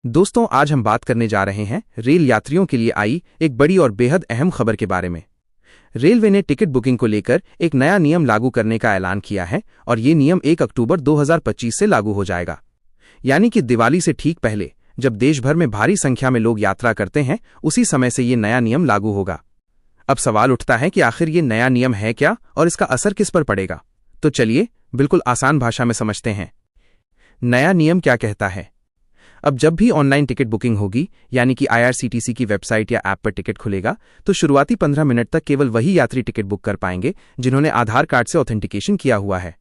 दोस्तों, आज हम बात करने जा रहे हैं रेल यात्रियों के लिए आई एक बड़ी और बेहद अहम खबर के बारे में। रेलवे ने टिकट बुकिंग को लेकर एक नया नियम लागू करने का ऐलान किया है और ये नियम 1 अक्टूबर 2025 से लागू हो जाएगा। यानी कि दिवाली से ठीक पहले, जब देश भर में भारी संख्या में लोग यात्रा करते हैं, उसी समय से ये नया नियम लागू होगा। अब सवाल उठता है कि आखिर ये नया नियम है क्या और इसका असर किस पर पड़ेगा। तो चलिए बिल्कुल आसान भाषा में समझते हैं। नया नियम क्या कहता है। अब जब भी ऑनलाइन टिकट बुकिंग होगी, यानी कि IRCTC की वेबसाइट या ऐप पर टिकट खुलेगा, तो शुरुआती 15 मिनट तक केवल वही यात्री टिकट बुक कर पाएंगे जिन्होंने आधार कार्ड से ऑथेंटिकेशन किया हुआ है।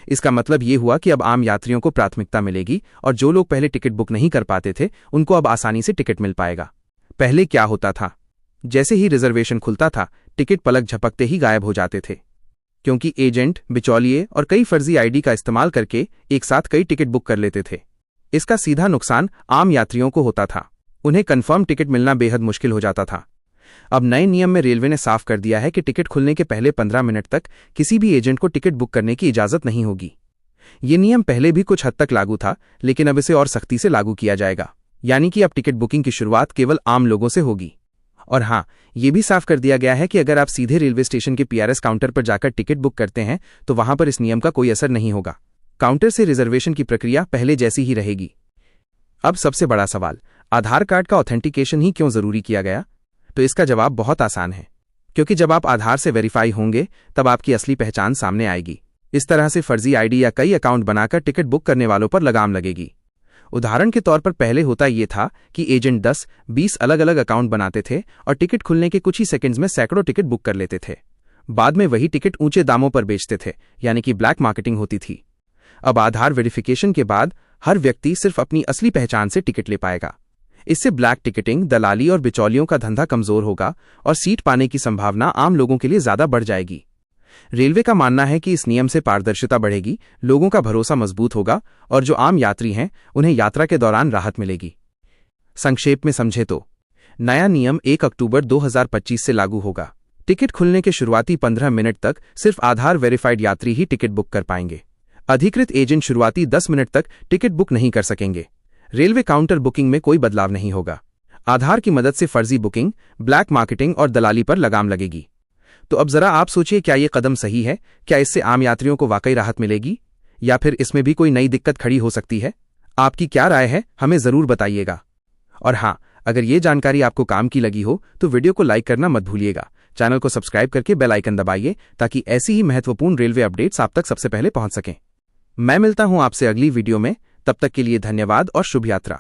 इसका मतलब ये हुआ कि अब आम यात्रियों को प्राथमिकता मिलेगी और जो लोग पहले टिकट बुक नहीं कर पाते थे, उनको अब आसानी से टिकट मिल पाएगा। पहले क्या होता था, जैसे ही रिजर्वेशन खुलता था, टिकट पलक झपकते ही गायब हो जाते थे, क्योंकि एजेंट, बिचौलिए और कई फर्जी ID का इस्तेमाल करके एक साथ कई टिकट बुक कर लेते थे। इसका सीधा नुकसान आम यात्रियों को होता था। उन्हें कंफर्म टिकट मिलना बेहद मुश्किल हो जाता था। अब नए नियम में रेलवे ने साफ कर दिया है कि टिकट खुलने के पहले 15 मिनट तक किसी भी एजेंट को टिकट बुक करने की इजाजत नहीं होगी। ये नियम पहले भी कुछ हद तक लागू था, लेकिन अब इसे और सख्ती से लागू किया जाएगा। यानी कि अब टिकट बुकिंग की शुरुआत केवल आम लोगों से होगी। और हाँ, ये भी साफ कर दिया गया है कि अगर आप सीधे रेलवे स्टेशन के PRS काउंटर पर जाकर टिकट बुक करते हैं, तो वहां पर इस नियम का कोई असर नहीं होगा। काउंटर से रिजर्वेशन की प्रक्रिया पहले जैसी ही रहेगी। अब सबसे बड़ा सवाल, आधार कार्ड का ऑथेंटिकेशन ही क्यों जरूरी किया गया? तो इसका जवाब बहुत आसान है, क्योंकि जब आप आधार से वेरीफाई होंगे, तब आपकी असली पहचान सामने आएगी। इस तरह से फर्जी ID या कई अकाउंट बनाकर टिकट बुक करने वालों पर लगाम लगेगी। उदाहरण के तौर पर पहले होता यह था कि एजेंट 10-20 अलग अलग अकाउंट बनाते थे और टिकट खुलने के कुछ ही सेकंड्स में सैकड़ों टिकट बुक कर लेते थे। बाद में वही टिकट ऊंचे दामों पर बेचते थे, यानी कि ब्लैक मार्केटिंग होती थी। अब आधार वेरिफिकेशन के बाद हर व्यक्ति सिर्फ अपनी असली पहचान से टिकट ले पाएगा। इससे ब्लैक टिकटिंग, दलाली और बिचौलियों का धंधा कमजोर होगा और सीट पाने की संभावना आम लोगों के लिए ज्यादा बढ़ जाएगी। रेलवे का मानना है कि इस नियम से पारदर्शिता बढ़ेगी, लोगों का भरोसा मजबूत होगा और जो आम यात्री हैं, उन्हें यात्रा के दौरान राहत मिलेगी। संक्षेप में समझे तो, नया नियम 1 अक्टूबर 2025 से लागू होगा। टिकट खुलने के शुरुआती 15 मिनट तक सिर्फ आधार वेरीफाइड यात्री ही टिकट बुक कर पाएंगे। अधिकृत एजेंट शुरुआती 10 मिनट तक टिकट बुक नहीं कर सकेंगे। रेलवे काउंटर बुकिंग में कोई बदलाव नहीं होगा। आधार की मदद से फर्जी बुकिंग, ब्लैक मार्केटिंग और दलाली पर लगाम लगेगी। तो अब जरा आप सोचिए, क्या ये कदम सही है? क्या इससे आम यात्रियों को वाकई राहत मिलेगी, या फिर इसमें भी कोई नई दिक्कत खड़ी हो सकती है? आपकी क्या राय है, हमें जरूर बताइएगा। और हाँ, अगर ये जानकारी आपको काम की लगी हो तो वीडियो को लाइक करना मत भूलिएगा। चैनल को सब्सक्राइब करके बेल आइकन दबाइए, ताकि ऐसी ही महत्वपूर्ण रेलवे अपडेट्स आप तक सबसे पहले पहुंच सकें। मैं मिलता हूं आपसे अगली वीडियो में। तब तक के लिए धन्यवाद और शुभ यात्रा।